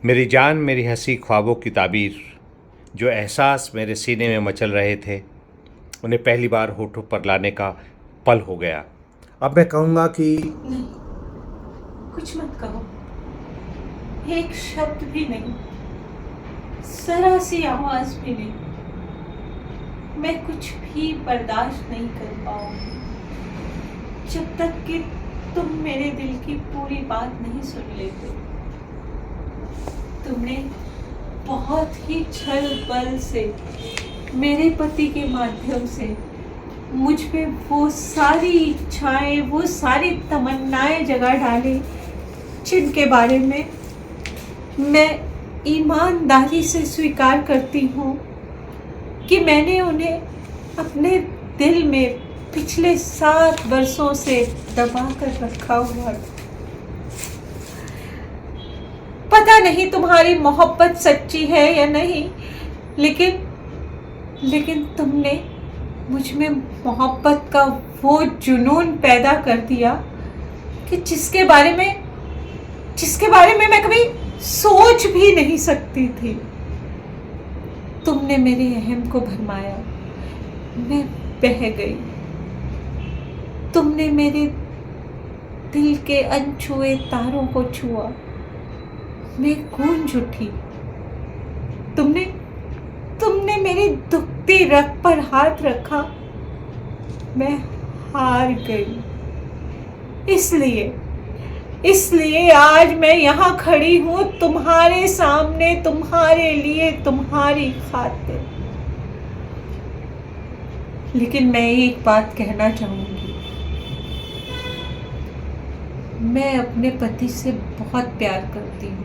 मेरी जान मेरी हंसी ख्वाबों की ताबीर, जो एहसास मेरे सीने में मचल रहे थे उन्हें पहली बार होठों पर लाने का पल हो गया। अब मैं कहूँगा कि नहीं, कुछ मत कहो। एक शब्द भी नहीं, जरा सी आवाज भी नहीं। मैं कुछ भी बर्दाश्त नहीं कर पाऊंगी जब तक कि तुम मेरे दिल की पूरी बात नहीं सुन लेते। तुमने बहुत ही छल बल से मेरे पति के माध्यम से मुझ पे वो सारी इच्छाएं, वो सारी तमन्नाएं जगा डाली जिनके बारे में मैं ईमानदारी से स्वीकार करती हूँ कि मैंने उन्हें अपने दिल में पिछले 7 वर्षों से दबा कर रखा हुआ था। पता नहीं तुम्हारी मोहब्बत सच्ची है या नहीं, लेकिन तुमने मुझ में मोहब्बत का वो जुनून पैदा कर दिया कि जिसके बारे में मैं कभी सोच भी नहीं सकती थी। तुमने मेरे अहम को भरमाया, मैं बह गई। तुमने मेरे दिल के अनछुए तारों को छुआ, मैं गूंज उठी। तुमने मेरी दुखती रग पर हाथ रखा, मैं हार गई। इसलिए आज मैं यहाँ खड़ी हूँ तुम्हारे सामने, तुम्हारे लिए, तुम्हारी खातिर। लेकिन मैं एक बात कहना चाहूंगी। मैं अपने पति से बहुत प्यार करती हूँ।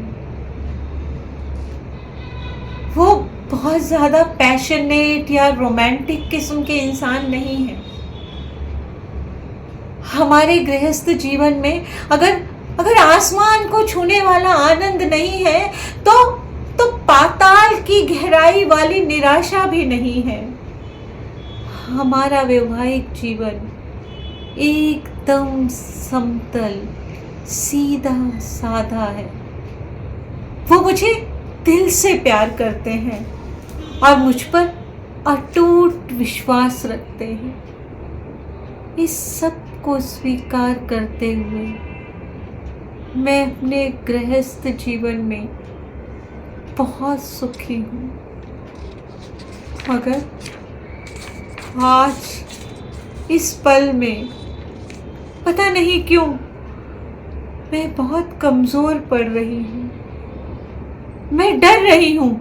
वो बहुत ज़्यादा पैशनेट या रोमांटिक किस्म के इंसान नहीं हैं। हमारे गृहस्थ जीवन में अगर आसमान को छूने वाला आनंद नहीं है तो पाताल की गहराई वाली निराशा भी नहीं है। हमारा वैवाहिक जीवन एकदम समतल, सीधा साधा है। वो मुझे दिल से प्यार करते हैं और मुझ पर अटूट विश्वास रखते हैं। इस सब को स्वीकार करते हुए मैं अपने गृहस्थ जीवन में बहुत सुखी हूँ। मगर आज इस पल में पता नहीं क्यों मैं बहुत कमज़ोर पड़ रही हूँ। मैं डर रही हूँ,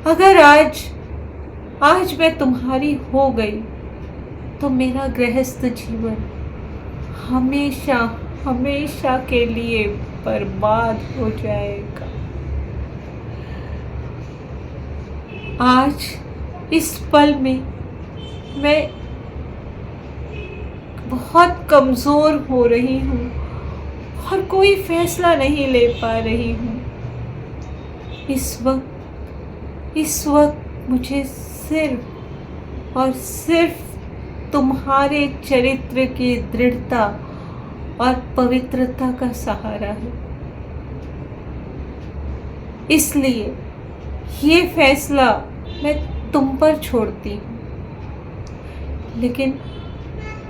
अगर आज मैं तुम्हारी हो गई तो मेरा गृहस्थ जीवन हमेशा हमेशा के लिए बर्बाद हो जाएगा। आज इस पल में मैं बहुत कमज़ोर हो रही हूँ और कोई फैसला नहीं ले पा रही हूँ। इस वक्त मुझे सिर्फ और सिर्फ तुम्हारे चरित्र की दृढ़ता और पवित्रता का सहारा है। इसलिए ये फैसला मैं तुम पर छोड़ती हूँ। लेकिन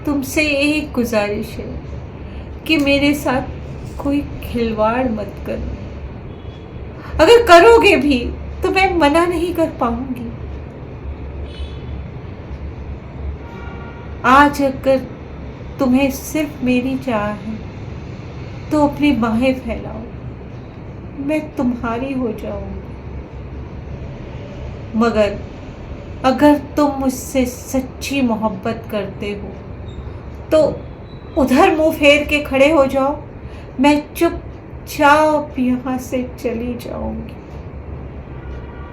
तुमसे एक गुजारिश है कि मेरे साथ कोई खिलवाड़ मत करो। अगर करोगे भी तो मैं मना नहीं कर पाऊंगी। आज अगर तुम्हें सिर्फ मेरी चाह है तो अपनी बाहें फैलाओ, मैं तुम्हारी हो जाऊंगी। मगर अगर तुम मुझसे सच्ची मोहब्बत करते हो तो उधर मुंह फेर के खड़े हो जाओ, मैं चुपचाप यहाँ से चली जाऊंगी।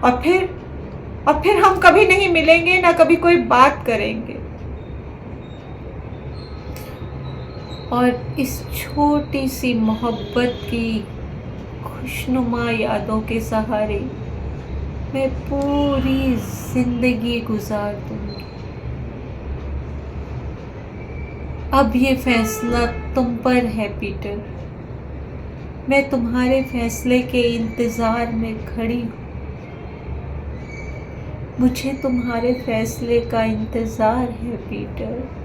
और फिर हम कभी नहीं मिलेंगे, ना कभी कोई बात करेंगे। और इस छोटी सी मोहब्बत की खुशनुमा यादों के सहारे मैं पूरी जिंदगी गुजार दूंगी। अब ये फैसला तुम पर है पीटर। मैं तुम्हारे फैसले के इंतज़ार में खड़ी हूँ। मुझे तुम्हारे फैसले का इंतज़ार है पीटर।